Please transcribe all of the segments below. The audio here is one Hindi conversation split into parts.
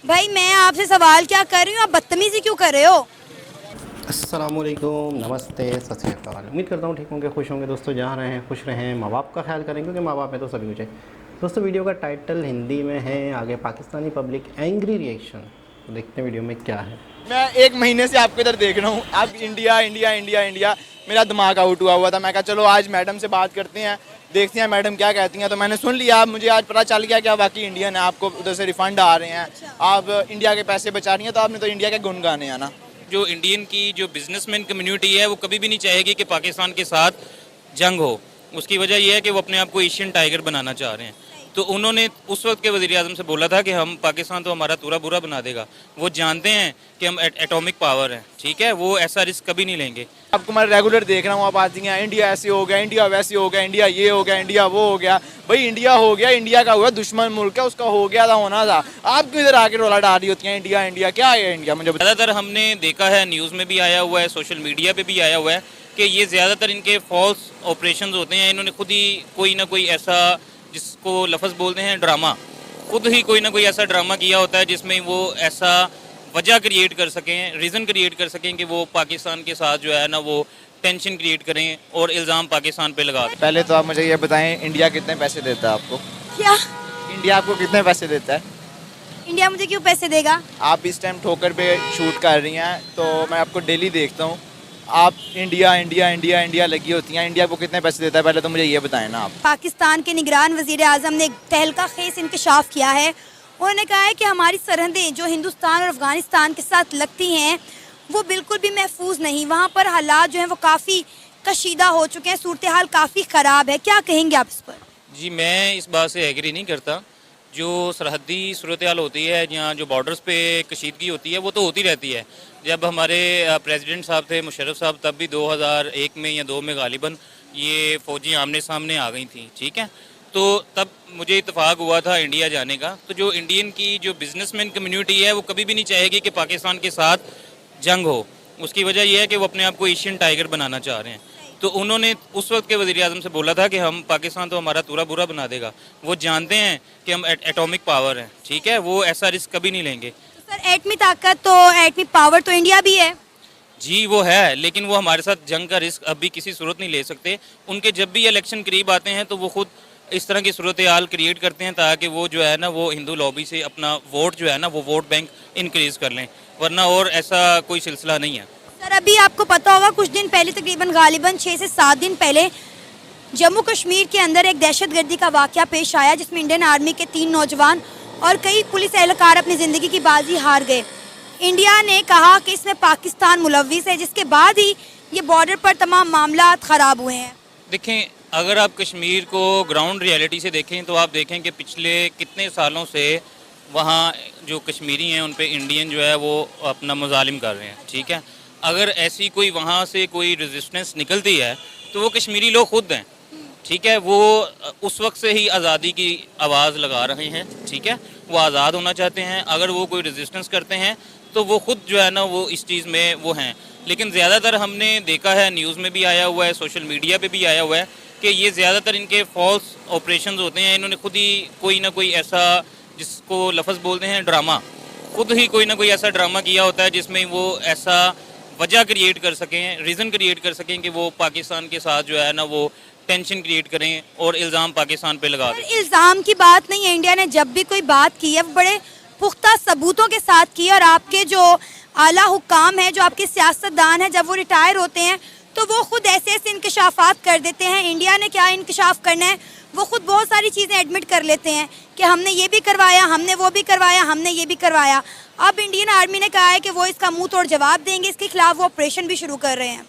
भाई मैं आपसे सवाल क्या कर रही हूँ, आप बदतमीजी क्यों कर रहे हो? अस्सलामुअलैकुम, नमस्ते, सत श्री अकाल। उम्मीद करता हूँ ठीक होंगे, खुश होंगे। दोस्तों जहाँ रहें खुश रहें, माँ बाप का ख्याल करें क्योंकि माँ बाप है तो सभी कुछ है। दोस्तों वीडियो का टाइटल हिंदी में है, आगे पाकिस्तानी पब्लिक एंग्री रिएक्शन। तो देखते हैं वीडियो में क्या है। मैं एक महीने से आपको इधर देख रहा हूँ, आप इंडिया इंडिया इंडिया इंडिया, मेरा दिमाग आउट हुआ था। मैं कहा चलो आज मैडम से बात करते हैं, देखते हैं मैडम क्या कहती हैं। तो मैंने सुन लिया, मुझे आज पता चल गया कि आप वाकई इंडियन है, आपको उधर से रिफंड आ रहे हैं, आप इंडिया के पैसे बचा रही हैं, तो आपने तो इंडिया के गुन गाने हैं ना। जो इंडियन की जो बिजनेसमैन कम्युनिटी है वो कभी भी नहीं चाहेगी कि पाकिस्तान के साथ जंग हो। उसकी वजह यह है कि वो अपने आप को एशियन टाइगर बनाना चाह रहे हैं। तो उन्होंने उस वक्त के वज़ीर आज़म से बोला था कि हम पाकिस्तान तो हमारा पूरा बुरा बना देगा। वो जानते हैं कि हम एटॉमिक पावर हैं, ठीक है, वो ऐसा रिस्क कभी नहीं लेंगे। आपको मैं रेगुलर देख रहा हूँ, आप आती हैं इंडिया ऐसे हो गया, इंडिया वैसे हो गया, इंडिया ये हो गया, इंडिया वो हो गया। भाई इंडिया हो गया, इंडिया का हुआ दुश्मन मुल्क है, उसका हो गया था, होना था। आप क्यों इधर आके रोला डाल रही होती हैं इंडिया इंडिया? क्या है इंडिया? मुझे ज़्यादातर हमने देखा है, न्यूज़ में भी आया हुआ है, सोशल मीडिया पे भी आया हुआ है कि ये ज़्यादातर इनके फॉल्स ऑपरेशंस होते हैं। इन्होंने खुद ही कोई ना कोई ऐसा, जिसको लफ्ज़ बोलते हैं ड्रामा, खुद ही कोई ना कोई ऐसा ड्रामा किया होता है जिसमें वो ऐसा वजह क्रिएट कर सकें, रीज़न क्रिएट कर सकें कि वो पाकिस्तान के साथ जो है ना वो टेंशन क्रिएट करें और इल्ज़ाम पाकिस्तान पे लगा दें। पहले तो आप मुझे ये बताएं, इंडिया कितने पैसे देता है आपको? क्या? इंडिया आपको कितने पैसे देता है? इंडिया मुझे क्यों पैसे देगा? आप इस टाइम ठोकर पे शूट कर रही हैं, तो मैं आपको डेली देखता हूँ, आप इंडिया इंडिया इंडिया इंडिया लगी होती हैं। इंडिया को कितने पैसे देता है, पहले तो मुझे ये बताएं ना आप। पाकिस्तान के निगरान वजीर आज़म ने एक तहलका खेस इंकशाफ किया है। उन्होंने कहा है कि हमारी सरहदें जो हिंदुस्तान और अफगानिस्तान के साथ लगती हैं वो बिल्कुल भी महफूज नहीं। वहाँ पर हालात जो हैं वो काफ़ी कशीदा हो चुके हैं, सूरत हाल काफ़ी ख़राब है। क्या कहेंगे आप इस पर? जी, मैं इस बात से एग्री नहीं करता। जो सरहदी सूरत हाल होती है, यहाँ जो बॉर्डर्स पे कशीदगी होती है, वो तो होती रहती है। जब हमारे प्रेसिडेंट साहब थे, मुशर्रफ साहब, तब भी 2001 में या 2 में गालिबन ये फ़ौजी आमने सामने आ गई थी, ठीक है। तो तब मुझे इत्तेफाक हुआ था इंडिया जाने का। तो जो इंडियन की जो बिजनेसमैन कम्युनिटी है वो कभी भी नहीं चाहेगी कि पाकिस्तान के साथ जंग हो। उसकी वजह यह है कि वो अपने आप को एशियन टाइगर बनाना चाह रहे हैं। तो उन्होंने उस वक्त के वज़ीर आज़म से बोला था कि हम पाकिस्तान तो हमारा पूरा बुरा बना देगा। वो जानते हैं कि हम एटॉमिक पावर हैं, ठीक है, वो ऐसा रिस्क कभी नहीं लेंगे। तो सर एटमी ताकत तो, एटमी पावर तो इंडिया भी है। जी वो है, लेकिन वो हमारे साथ जंग का रिस्क अभी किसी सूरत नहीं ले सकते। उनके जब भी इलेक्शन करीब आते हैं तो वो खुद इस तरह की सूरत हाल क्रिएट करते हैं ताकि वो जो है ना वो हिंदू लॉबी से अपना वोट जो है ना वो वोट बैंक इंक्रीज़ कर लें, वरना और ऐसा कोई सिलसिला नहीं है। सर अभी आपको पता होगा कुछ दिन पहले, तकरीबन गालिबन 6 से 7 दिन पहले, जम्मू कश्मीर के अंदर एक दहशतगर्दी का वाक़या पेश आया जिसमें इंडियन आर्मी के 3 नौजवान और कई पुलिस एहलकार अपनी ज़िंदगी की बाजी हार गए। इंडिया ने कहा कि इसमें पाकिस्तान मुलव्विस है, जिसके बाद ही ये बॉर्डर पर तमाम मामला ख़राब हुए हैं। देखें, अगर आप कश्मीर को ग्राउंड रियलिटी से देखें तो आप देखें कि पिछले कितने सालों से वहाँ जो कश्मीरी हैं उन पे इंडियन जो है वो अपना मुजालिम कर रहे हैं, ठीक है। अगर ऐसी कोई वहाँ से कोई रेजिस्टेंस निकलती है तो वो कश्मीरी लोग खुद हैं, ठीक है, वो उस वक्त से ही आज़ादी की आवाज़ लगा रहे हैं, ठीक है, वो आज़ाद होना चाहते हैं। अगर वो कोई रेजिस्टेंस करते हैं तो वो खुद जो है ना वो इस चीज़ में वो हैं। लेकिन ज़्यादातर हमने देखा है, न्यूज़ में भी आया हुआ है, सोशल मीडिया पे भी आया हुआ है कि ये ज़्यादातर इनके फॉल्स ऑपरेशंस होते हैं। इन्होंने खुद ही कोई ना कोई ऐसा, जिसको लफ्ज़ बोलते हैं ड्रामा, खुद ही कोई ना कोई ऐसा ड्रामा किया होता है जिसमें वो ऐसा वजह क्रिएट कर सकें, रीज़न क्रिएट कर सकें कि वो पाकिस्तान के साथ जो है ना वो टेंशन क्रिएट करें और इल्ज़ाम पाकिस्तान पे लगा दें। इल्ज़ाम की बात नहीं है, इंडिया ने जब भी कोई बात की है वो बड़े पुख्ता सबूतों के साथ की है। और आपके जो आला हुक्काम हैं, जो आपके सियासतदान हैं, जब वो रिटायर होते हैं तो वो खुद ऐसे ऐसे इंकशाफात कर देते हैं। इंडिया ने क्या इंकशाफ करना है, वो खुद बहुत सारी चीज़ें एडमिट कर लेते हैं कि हमने ये भी करवाया, हमने वो भी करवाया, हमने ये भी करवाया। अब इंडियन आर्मी ने कहा है कि वो इसका मुंह तोड़ जवाब देंगे, इसके खिलाफ वो ऑपरेशन भी शुरू कर रहे हैं।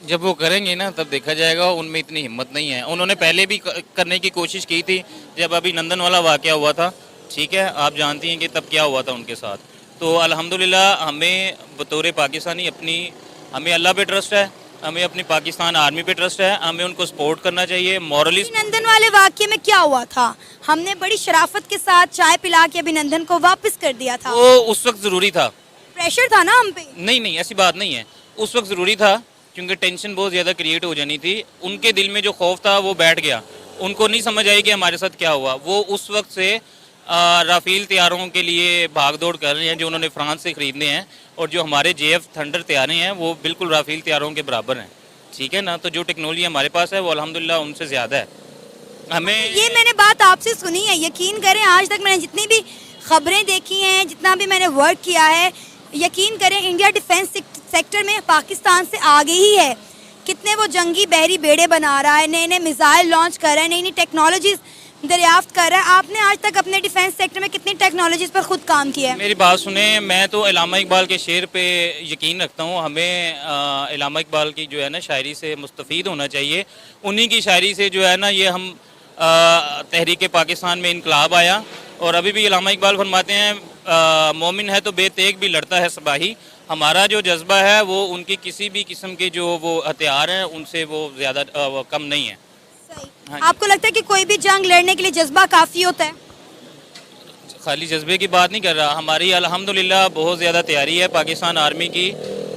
जब वो करेंगे ना तब देखा जाएगा। उनमें इतनी हिम्मत नहीं है। उन्होंने पहले भी करने की कोशिश की थी, जब अभी नंदन वाला वाक़या हुआ था, ठीक है, आप जानती हैं कि तब क्या हुआ था उनके साथ। तो अल्हम्दुलिल्लाह हमें बतौर पाकिस्तानी हमें अल्लाह पे ट्रस्ट है, हमें अपनी पाकिस्तान आर्मी पे ट्रस्ट है, हमें उनको सपोर्ट करना चाहिए मॉरली। अभिनंदन वाले वाक़ये में क्या हुआ था? हमने बड़ी शराफत के साथ चाय पिला के अभिनंदन को वापस कर दिया था। वो उस वक्त ज़रूरी था, प्रेशर था ना हम पे। नहीं ऐसी बात नहीं है, उस वक्त ज़रूरी था क्योंकि टेंशन बहुत ज़्यादा क्रिएट हो जानी थी। उनके दिल में जो खौफ था वो बैठ गया, उनको नहीं समझ आई कि हमारे साथ क्या हुआ। वो उस वक्त से राफेल तैयारों के लिए भागदौड़ कर रहे हैं जो उन्होंने फ्रांस से ख़रीदने हैं, और जो हमारे JF थंडर तैयारें हैं वो बिल्कुल राफेल तैयारों के बराबर हैं, ठीक है ना। तो जो टेक्नोलॉजी हमारे पास है वो अल्हम्दुलिल्लाह उनसे ज़्यादा है। हमें ये मैंने बात आपसे सुनी है, यकीन करें आज तक मैंने जितनी भी खबरें देखी हैं, जितना भी मैंने वर्क किया है, यकीन करें इंडिया डिफेंस सेक्टर में पाकिस्तान से आगे ही है। कितने वो जंगी बहरी बेड़े बना रहा है, नए नए मिसाइल लॉन्च कर रहा है, नई नई टेक्नोलॉजीज दरियाफ्त कर रहा है। आपने आज तक अपने डिफेंस सेक्टर में कितनी टेक्नोलॉजीज पर खुद काम किया है? मेरी बात सुने, मैं तो इलामा इकबाल के शेर पे यकीन रखता हूँ। हमें इलामा इकबाल की जो है ना शायरी से मुस्तफ़ीद होना चाहिए। उन्हीं की शायरी से जो है ना ये हम तहरीक पाकिस्तान में इनकलाब आया, और अभी भी इलामा इकबाल फरमाते हैं मोमिन है तो बेतेग भी लड़ता है सिपाही। हमारा जो जज्बा है वो उनकी किसी भी किस्म के जो वो हथियार हैं उनसे वो ज़्यादा कम नहीं है। सही। आपको लगता है कि कोई भी जंग लड़ने के लिए जज्बा काफ़ी होता है? खाली जज्बे की बात नहीं कर रहा, हमारी अल्हम्दुलिल्लाह बहुत ज़्यादा तैयारी है पाकिस्तान आर्मी की।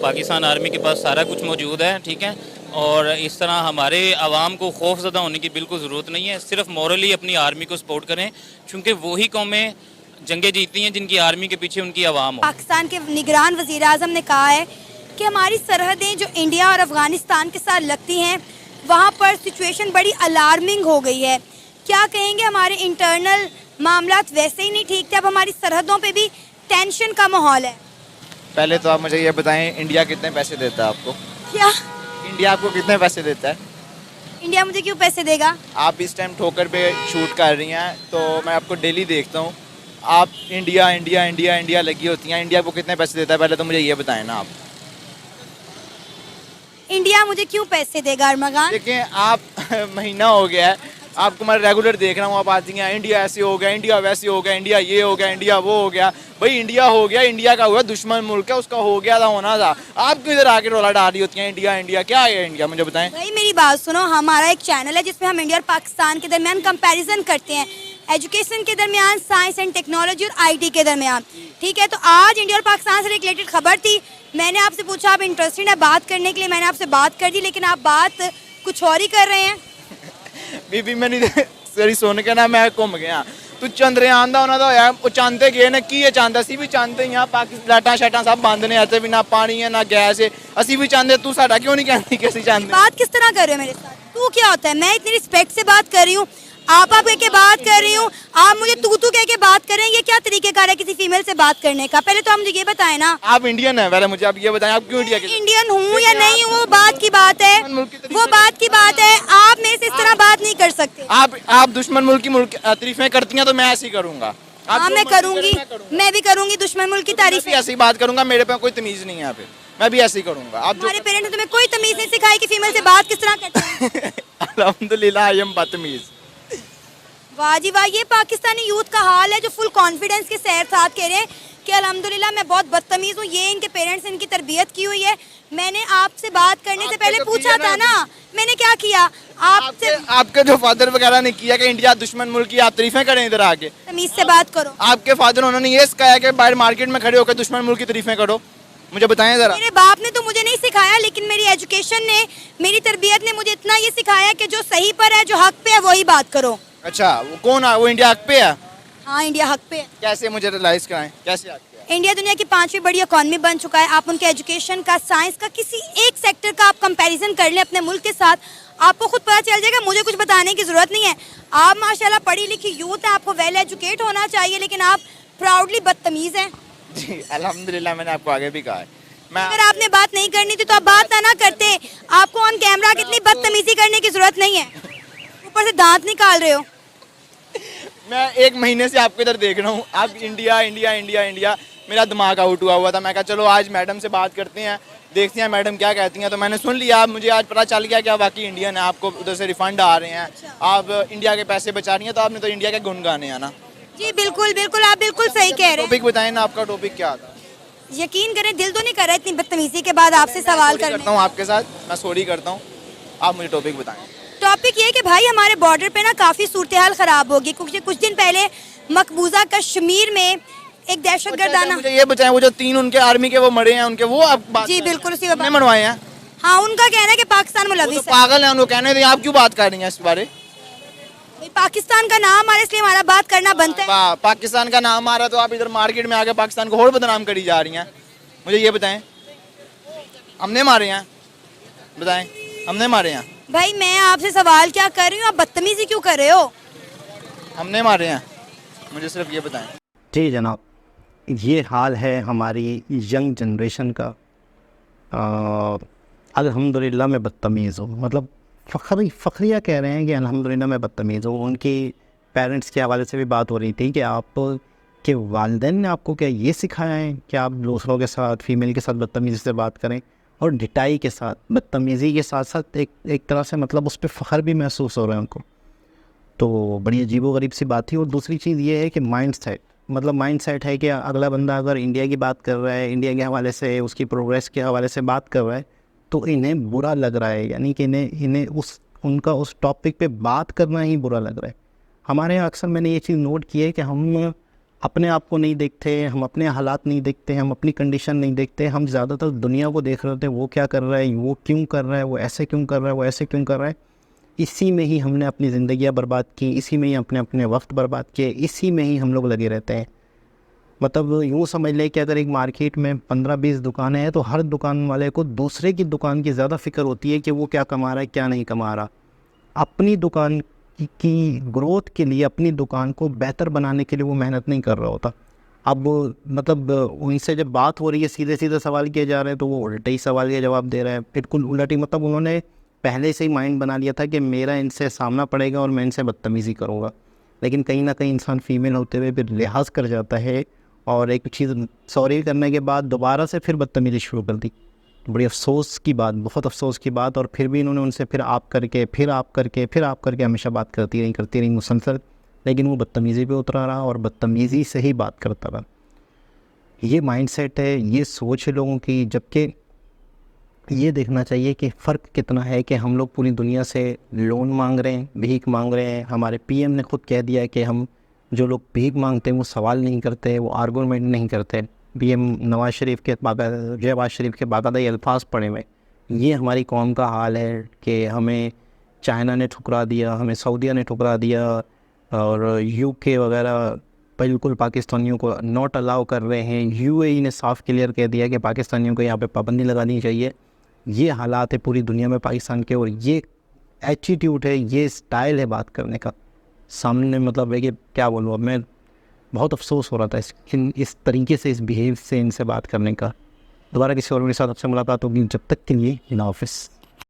पाकिस्तान आर्मी के पास सारा कुछ मौजूद है, ठीक है। और इस तरह हमारे आवाम को खौफज़दा होने की बिल्कुल ज़रूरत नहीं है। सिर्फ मॉरली अपनी आर्मी को सपोर्ट करें, क्योंकि वही कौमें जंगें जीतती हैं जिनकी आर्मी के पीछे उनकी आवाम हो। पाकिस्तान के निगरान वज़ीर आज़म ने कहा है कि हमारी सरहदें जो इंडिया और अफ़गानिस्तान के साथ लगती हैं वहाँ पर सिचुएशन बड़ी अलार्मिंग हो गई है। क्या कहेंगे, हमारे इंटरनल मामलात वैसे ही नहीं ठीक थे, अब हमारी सरहदों पे भी टेंशन का माहौल है? पहले तो आप मुझे ये बताएं, इंडिया कितने पैसे देता है आपको? क्या इंडिया आपको कितने पैसे देता है? इंडिया मुझे क्यों पैसे देगा? आप इस टाइम ठोकर पे शूट कर रही हैं तो मैं आपको डेली देखता हूँ, आप इंडिया इंडिया इंडिया इंडिया लगी होती हैं। इंडिया को कितने पैसे देता है पहले तो मुझे ये बताएं ना आप। इंडिया मुझे क्यों पैसे देगा अरमगान? देखिए आप महीना हो गया है, आपको मैं रेगुलर देख रहा हूँ, आप आती हैं इंडिया ऐसे हो गया, इंडिया वैसे हो गया, इंडिया ये हो गया, इंडिया वो हो गया। भाई इंडिया हो गया, इंडिया का हुआ दुश्मन मुल्क है, उसका हो गया था, होना था। आप क्यों इधर आके रोला डाल रही होती हैं इंडिया इंडिया? क्या है इंडिया, मुझे बताएं। भाई मेरी बात सुनो, हमारा एक चैनल है जिसमें हम इंडिया और पाकिस्तान के दरमियान कंपैरिजन करते हैं, एजुकेशन के दरमियान, साइंस एंड टेक्नोलॉजी और IT के दरमियान, ठीक है। तो आज इंडिया और पाकिस्तान से रिलेटेड खबर थी, मैंने आपसे पूछा आप इंटरेस्टेड है बात करने के लिए, मैंने आपसे बात कर दी, लेकिन आप बात कुछ और ही कर रहे हैं। बीबी मैंने सरी सुन के ना मैं घूम गया। तू चंद्रयान का उन्होंने होया, वो चांदे गए ने की चांदा, असी भी चाहते ही हाँ। पाकिस्तान लाइटां शाइटां सब बंद ने, इत्थे भी ना पानी है ना गैस है, असी भी चाहते। तू साडा क्यों नहीं कहती कि असी चाहते? बात किस तरह कर रहे हो मेरे साथ? तू क्या होता है? मैं इतनी रिस्पेक्ट से बात कर रही हूँ, आप कह के बात कर रही हूँ, आप मुझे तू कह के बात कर रहे हैं। ये क्या तरीकेकार है किसी फीमेल से बात करने का? पहले तो आप मुझे ये बताएं ना। आप इंडियन है, पहले मुझे आप ये बताएं, आप क्यों इंडिया के? इंडियन हूँ या नहीं हूँ वो बात की बात है, वो बात की बात है। आप मेरे से इस तरह बात नहीं कर सकते। आप दुश्मन मुल्क की तारीफें करती हैं तो मैं ऐसे ही करूंगा। हाँ मैं करूंगी, मैं भी करूंगी दुश्मन मुल्क की तारीफ। मैं ऐसे ही बात करूंगा, मेरे पे कोई तमीज नहीं है यहाँ पे, मैं भी ऐसे ही करूंगा। आप हमारे पेरेंट्स ने तुम्हें कोई तमीज नहीं सिखाई कि फीमेल से बात किस तरह करते हैं? अल्हम्दुलिल्लाह आई एम बदतमीज। वाह जी वाह, ये पाकिस्तानी यूथ का हाल है जो फुल कॉन्फिडेंस के साथ कह रहे हैं कि अल्हम्दुलिल्लाह मैं बहुत बदतमीज़ हूँ, ये इनके पेरेंट्स इनकी तरबियत की हुई है। मैंने आपसे बात करने से पहले पूछा था ना, मैंने क्या किया आपसे? आपके जो फादर वगैरह ने किया कि इंडिया दुश्मन मुल्क की, आप तारीफें करें इधर आके। तमीज से बात करो। आपके फादर उन्होंने ये सिखाया कि बाहर मार्केट में खड़े होकर दुश्मन मुल्क की तारीफें करो? मुझे बताएं जरा। मेरे बाप ने तो मुझे नहीं सिखाया, लेकिन मेरी एजुकेशन ने, मेरी तरबियत ने मुझे इतना ये सिखाया कि जो सही पर है, जो हक पे है, वही बात करो। अच्छा, वो कौन है? वो इंडिया हक पे है? हाँ इंडिया हक पे है। कैसे, मुझे रियलाइज कराएं कैसे हक पे है? इंडिया दुनिया की 5वीं बड़ी इकॉनमी बन चुका है। आप उनके एजुकेशन का, साइंस का, किसी एक सेक्टर का आप कंपैरिजन कर लें अपने मुल्क के साथ, आपको खुद पता चल जाएगा। मुझे कुछ बताने की जरूरत नहीं है। आप माशाल्लाह पढ़ी लिखी यूथ है, आपको वेल एजुकेट होना चाहिए, लेकिन आप प्राउडली बदतमीज हैं। जी अल्हम्दुलिल्लाह, मैंने आपको आगे भी कहा है। अगर आपने बात नहीं करनी थी तो आप बात ना करते। आपको ऑन कैमरा कितनी बदतमीजी करने की जरूरत नहीं है, ऊपर से दांत निकाल रहे हो। मैं 1 महीने से आपको इधर देख रहा हूँ, आप इंडिया इंडिया इंडिया इंडिया, मेरा दिमाग आउट हुआ था। मैं कहा चलो आज मैडम से बात करते हैं, देखते हैं मैडम क्या कहती हैं। तो मैंने सुन लिया, मुझे आज पता चल गया कि आप वाकई इंडियन है, आपको उधर से रिफंड आ रहे हैं, आप इंडिया के पैसे बचा रही हैं, तो आपने तो इंडिया के गुण गाने हैं ना। जी बिल्कुल बिल्कुल, आप बिल्कुल सही कह रहे हैं। टॉपिक बताएं ना, आपका टॉपिक क्या था? यकीन करें दिल तो नहीं कर रहा इतनी बदतमीजी के बाद आपसे सवाल करता हूँ आपके साथ, मैं सॉरी करता हूँ, आप मुझे टॉपिक बताएं। टॉपिक ये कि भाई हमारे बॉर्डर पे ना काफ़ी सूरत हाल ख़राब होगी, क्योंकि कुछ दिन पहले मकबूजा कश्मीर में एक दहशतगर्दाना। मुझे ये बताएं, वो जो 3 उनके आर्मी के वो मरे हैं, उनके वो आप बात? जी बिल्कुल, उसी में मनवाए हैं। हाँ, उनका कहना है कि पाकिस्तान मुलविस है। पागल है, उनको कहने दें, आप क्यों बात कर रही हैं इस बारे? भाई पाकिस्तान का नाम आ रहा है इसलिए हमारा बात करना बनता है। पाकिस्तान का नाम आ रहा है तो आप इधर मार्केट में आके पाकिस्तान को और बदनाम करी जा रही हैं। मुझे ये बताएं, हमने मारे हैं? बताएं, हमने मारे हैं? भाई मैं आपसे सवाल क्या कर रही हूँ, आप बदतमीजी क्यों कर रहे हो? हमने मारे हैं? मुझे सिर्फ ये बताएं। जी जनाब, ये हाल है हमारी यंग जनरेशन का। अल्हम्दुलिल्लाह मैं बदतमीज़ हूँ, मतलब फ़खरिया कह रहे हैं कि अल्हम्दुलिल्लाह मैं बदतमीज़ हूँ। उनकी पेरेंट्स के हवाले से भी बात हो रही थी कि आप के वालिदैन ने आपको क्या ये सिखाया है कि आप दूसरों के साथ, फीमेल के साथ बदतमीज़ी से बात करें, और ढिठाई के साथ, बदतमीज़ी के साथ साथ एक तरह से मतलब उस पर फ़ख्र भी महसूस हो रहा है उनको। तो बड़ी अजीबोगरीब सी बात थी। और दूसरी चीज़ ये है कि माइंड सेट, मतलब माइंड सेट है कि अगला बंदा अगर इंडिया की बात कर रहा है, इंडिया के हवाले से, उसकी प्रोग्रेस के हवाले से बात कर रहा है, तो इन्हें बुरा लग रहा है, यानी कि इन्हें उनका उस टॉपिक पे बात करना ही बुरा लग रहा है। हमारे यहाँ अक्सर मैंने ये चीज़ नोट की है कि हम अपने आप को नहीं देखते, हम अपने हालात नहीं देखते, हम अपनी कंडीशन नहीं देखते, हम ज़्यादातर दुनिया को देख रहे होते हैं, वो क्या कर रहा है, वो क्यों कर रहा है, वो ऐसे क्यों कर रहा है, वो ऐसे क्यों कर रहा है। इसी में ही हमने अपनी ज़िंदगियाँ बर्बाद की, इसी में ही अपने वक्त बर्बाद किए, इसी में ही हम लोग लगे रहते हैं। मतलब यूँ समझ लें कि अगर एक मार्केट में 15-20 दुकानें हैं तो हर दुकान वाले को दूसरे की दुकान की ज़्यादा फ़िक्र होती है कि वो क्या कमा रहा है, क्या नहीं कमा रहा। अपनी दुकान की ग्रोथ के लिए, अपनी दुकान को बेहतर बनाने के लिए वो मेहनत नहीं कर रहा होता। अब मतलब उनसे जब बात हो रही है, सीधे सीधे सवाल किए जा रहे हैं, तो वो उल्टे ही सवाल के जवाब दे रहे हैं, बिल्कुल उल्टी। मतलब उन्होंने पहले से ही माइंड बना लिया था कि मेरा इनसे सामना पड़ेगा और मैं इनसे बदतमीज़ी करूँगा। लेकिन कहीं ना कहीं इंसान फीमेल होते हुए फिर लिहाज कर जाता है, और एक चीज़ सॉरी करने के बाद दोबारा से फिर बदतमीज़ी शुरू कर दी। बड़ी अफसोस की बात, बहुत अफसोस की बात। और फिर भी इन्होंने उनसे फिर आप करके हमेशा बात करती रही मुसलसल, लेकिन वो बदतमीज़ी पे उतरा रहा और बदतमीज़ी से ही बात करता रहा। ये माइंडसेट है, ये सोच है लोगों की। जबकि ये देखना चाहिए कि फ़र्क कितना है कि हम लोग पूरी दुनिया से लोन मांग रहे हैं, भीख मांग रहे हैं। हमारे पीएम ने खुद कह दिया है कि हम जो लोग भीख मांगते हैं वो सवाल नहीं करते, वो आर्गूमेंट नहीं करते। पीएम नवाज़ शरीफ के शहबाज शरीफ के बाकायदा अल्फाज पढ़े हुए। ये हमारी कौम का हाल है कि हमें चाइना ने ठुकरा दिया, हमें सऊदीया ने ठुकरा दिया, और यूके वगैरह बिल्कुल पाकिस्तानियों को नॉट अलाउ कर रहे हैं। यूएई ने साफ क्लियर कह दिया कि पाकिस्तानियों को यहाँ पे पाबंदी लगानी चाहिए। ये हालात है पूरी दुनिया में पाकिस्तान के, और ये एटीट्यूड है, ये स्टाइल है बात करने का। सामने मतलब है कि क्या बोलूँ, अब मैं बहुत अफसोस हो रहा था इस तरीके से, इस बिहेव से इनसे बात करने का। दोबारा किसी और मेरे साथ आपसे मुलाकात होगी, जब तक के लिए अल्लाह हाफ़िज़।